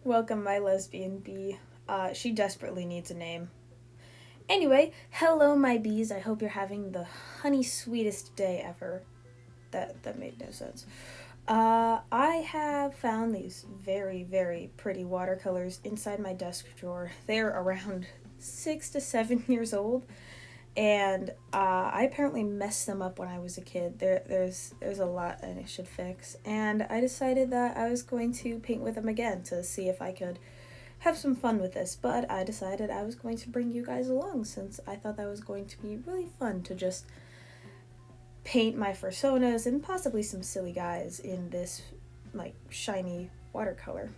Welcome, my lesbian bee. She desperately needs a name. Anyway, hello, my bees. I hope you're having the honey sweetest day ever. That made no sense. I have found these very, very pretty watercolors inside my desk drawer. They're around 6 to 7 years old, and I apparently messed them up when I was a kid. There's a lot that I should fix, and I decided that I was going to paint with them again to see if I could have some fun with this. But I decided I was going to bring you guys along since I thought that was going to be really fun to just paint my personas and possibly some silly guys in this like shiny watercolor.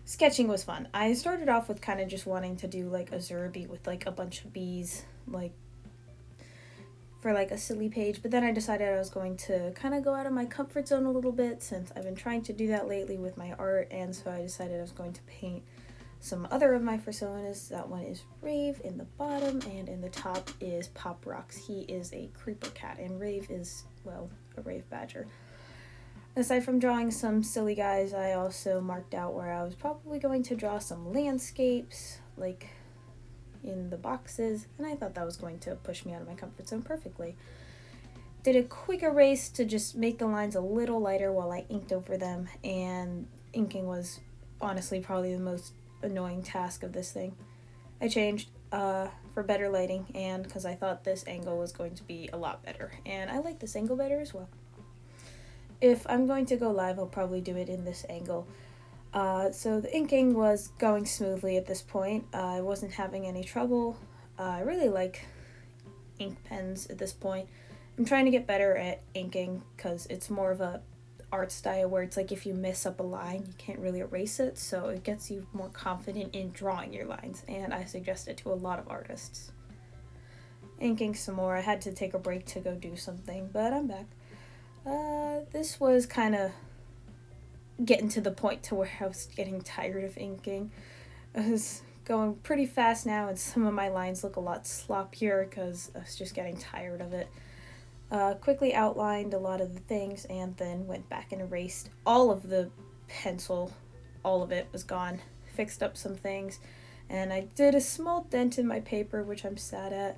Sketching was fun. I started off with kind of just wanting to do like a Zerby with like a bunch of bees, like for like a silly page, but then I decided I was going to kind of go out of my comfort zone a little bit since I've been trying to do that lately with my art, and so I decided I was going to paint some other of my personas. That one is Rave in the bottom, and in the top is Pop Rocks. He is a creeper cat, and Rave is, well, a rave badger. Aside from drawing some silly guys, I also marked out where I was probably going to draw some landscapes, like in the boxes, and I thought that was going to push me out of my comfort zone perfectly. Did a quick erase to just make the lines a little lighter while I inked over them, and inking was honestly probably the most annoying task of this thing. I changed for better lighting, and because I thought this angle was going to be a lot better, and I like this angle better as well. If I'm going to go live, I'll probably do it in this angle. So the inking was going smoothly at this point. I wasn't having any trouble. I really like ink pens at this point. I'm trying to get better at inking because it's more of a art style where it's like if you mess up a line, you can't really erase it, so it gets you more confident in drawing your lines, and I suggest it to a lot of artists. Inking some more. I had to take a break to go do something, but I'm back. This was kind of getting to the point to where I was getting tired of inking. I was going pretty fast now, and some of my lines look a lot sloppier because I was just getting tired of it. Quickly outlined a lot of the things and then went back and erased all of the pencil. All of it was gone. Fixed up some things, and I did a small dent in my paper, which I'm sad at.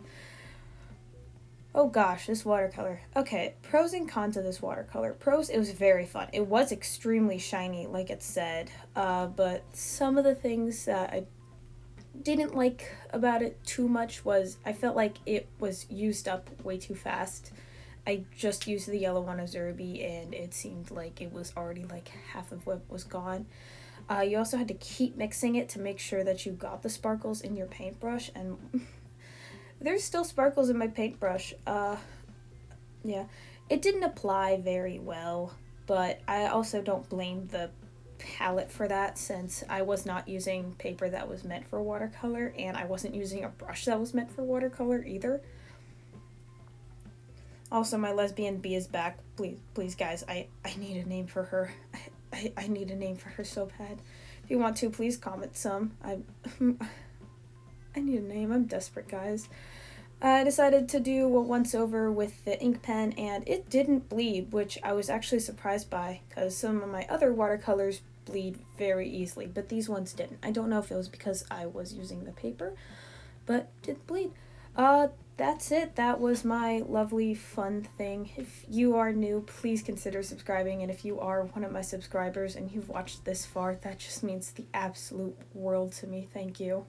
Oh gosh, this watercolor. Okay, pros and cons of this watercolor. Pros, it was very fun. It was extremely shiny, like it said, but some of the things that I didn't like about it too much was I felt like it was used up way too fast. I just used the yellow one of Zerby, and it seemed like it was already like half of what was gone. You also had to keep mixing it to make sure that you got the sparkles in your paintbrush, and there's still sparkles in my paintbrush. Yeah, it didn't apply very well, but I also don't blame the palette for that since I was not using paper that was meant for watercolor, and I wasn't using a brush that was meant for watercolor either. Also, my lesbian bee is back. Please, please, guys, I need a name for her. I need a name for her so bad. If you want to, please comment some. I need a name. I'm desperate, guys. I decided to do a once over with the ink pen, and it didn't bleed, which I was actually surprised by because some of my other watercolors bleed very easily, but these ones didn't. I don't know if it was because I was using the paper, but it didn't bleed. That's it. That was my lovely fun thing. If you are new, please consider subscribing, and if you are one of my subscribers and you've watched this far, that just means the absolute world to me. Thank you.